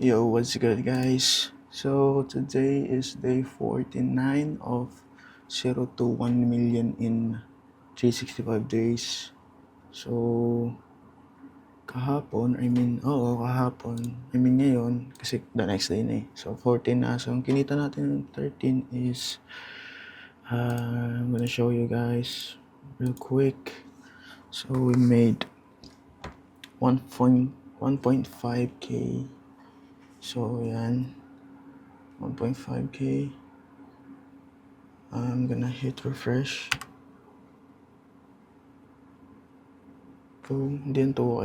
Yo, what's good, guys? So, today is day 49 of 0 to 1 million in 365 days. So, ngayon, kasi the next day na eh. So, 14 na. So, ang kinita natin ng 13 is, I'm gonna show you guys real quick. So, we made 1.5k. So, yan. 1.5k. I'm gonna hit refresh. Kung hindi yan 2k,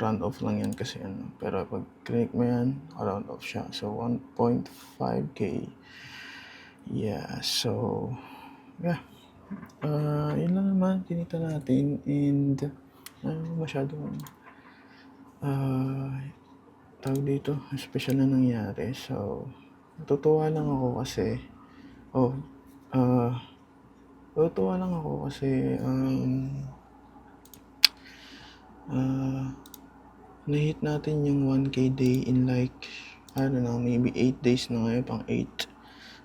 round off lang yan kasi ano. Pero pag click mo yan, round off siya. So, 1.5k. Yeah, so, yeah. Yun lang naman, kinita natin. And, masyadong, tawag dito, special na nangyari. So, natutuwa lang ako kasi, na-hit natin yung 1k day in like, I don't know, maybe 8 days na ngayon, pang 8.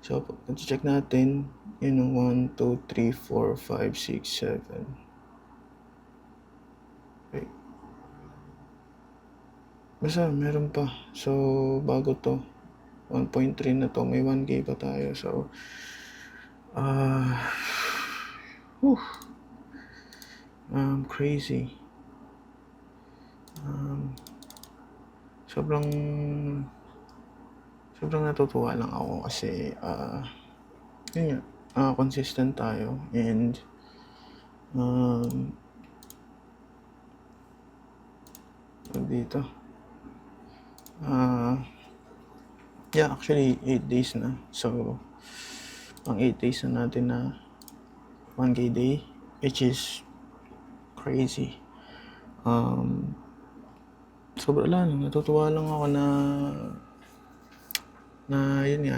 So, pag check natin, yun yung 1, 2, 3, 4, 5, 6, 7. Okay. Basta, meron pa. So, bago to, 1.3 na to, may 1k pa tayo. So, crazy. Sobrang natutuwa lang ako kasi yun nga, consistent tayo and dito yeah, actually 8 days na. So pang 8 days na natin na 1k day, which is crazy. Sobra lang, natutuwa lang ako na yun nga,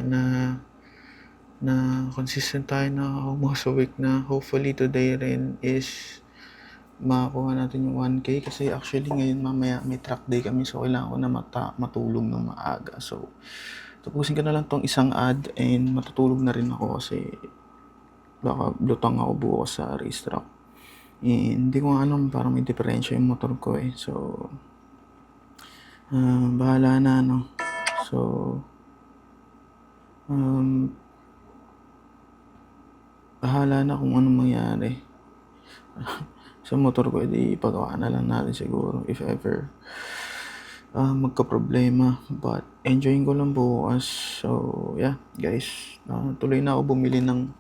na consistent tayo na almost a week na. Hopefully today rin is makakuha natin yung 1k kasi actually ngayon mamaya may track day kami, so kailangan ko na matulog ng maaga. So tapusin ko na lang tong isang ad and matutulog na rin ako kasi baka lutang ako bukas sa racetrack. Hindi ko anong parang may diferensya yung motor ko eh. So bahala na no. So bahala na kung anong mangyari sa motor ko, edi ipagawa na lang natin siguro if ever magka-problema. But enjoying ko lang bukas. So yeah guys, tuloy na ako bumili ng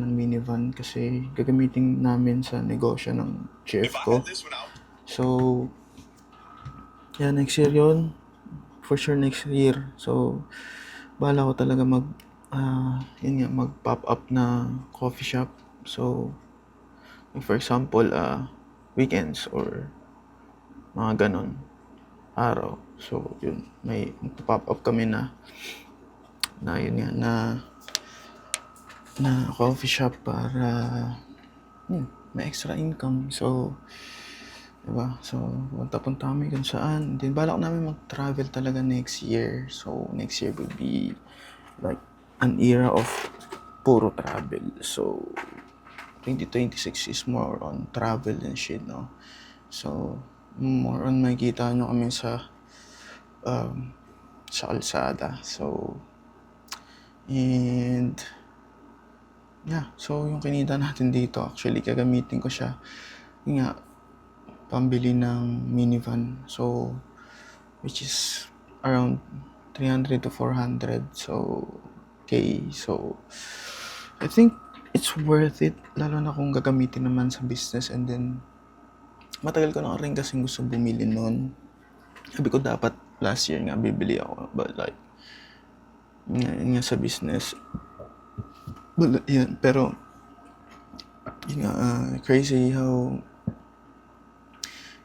minivan kasi gagamitin namin sa negosyo ng chef ko. So yeah, next year yun, for sure next year. So bahala ko talaga mag-pop up na coffee shop. So for example, weekends or mga ganon araw. So yun, may pop up kami na yun nga, na coffee shop para may extra income. So diba? So punta kami kung saan. Then balak namin mag-travel talaga next year. So next year will be like an era of puro travel. So 2026 is more on travel and shit, no? So more on makikita nyo kami sa kalsada. So and yeah, so yung kinita natin dito actually gagamitin ko siya yun nga, pambili ng minivan. So which is around 300 to 400 so K. So I think it's worth it, lalo na kung gagamitin naman sa business. And then matagal ko na rin kasi gusto bumili nun. Sabi ko dapat last year nga bibili ako, but like yun nga sa business. But yun, pero yun nga, crazy how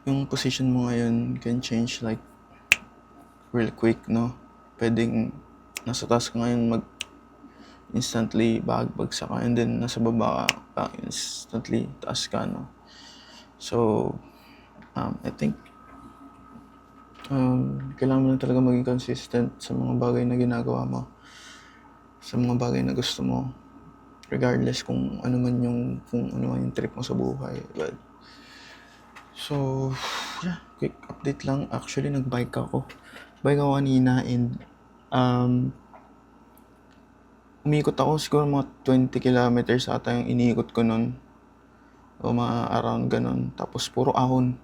yung position mo ngayon can change like real quick, no? Pwedeng nasa taas ka ngayon instantly bagsak ka, and then nasa baba ka instantly taas ka, no? So I think Kailangan mo lang talaga maging consistent sa mga bagay na ginagawa mo, sa mga bagay na gusto mo, regardless kung ano man yung trip mo sa buhay. But, so, yeah, quick update lang. Actually, nag-bike ako. Bike ako kanina and umikot ako siguro mga 20 kilometers ata yung iniikot ko nun. O mga around ganun. Tapos puro ahon.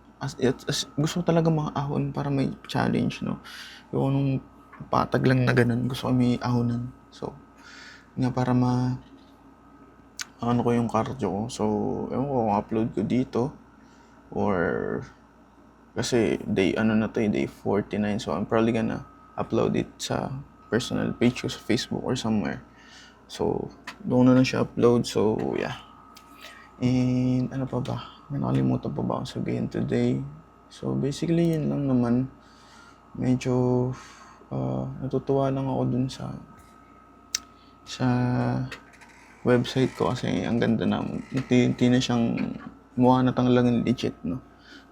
Gusto ko talaga mga ahon para may challenge, no? Yung nung patag lang na ganun. Gusto ko may ahonan. So, nga para ano ko yung cardio ko. So, ewan ko kung upload ko dito or kasi day 49, so I'm probably gonna upload it sa personal page ko sa Facebook or somewhere. So, doon na lang siya upload. So, yeah. And ano pa ba? May nakalimutan pa ba akong sabihin today? So, basically, yun lang naman. Medyo natutuwa lang ako dun sa website ko kasi ang ganda na. Hindi na siyang mukha na lang legit, no?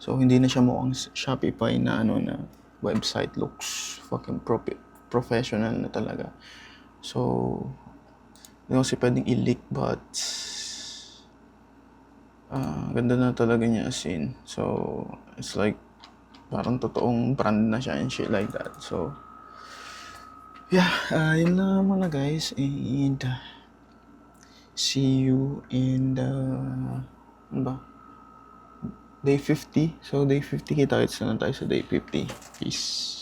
So, hindi na siya mukhang Shopify na website. Looks fucking professional na talaga. So, hindi kasi pwedeng i-leak but ganda na talaga niya as in. So, it's like parang totoong brand na siya and shit like that. So, yeah, yun lang muna guys. And see you in the ano ba? Day 50. So, day 50 kita-kits na tayo sa day 50. Peace.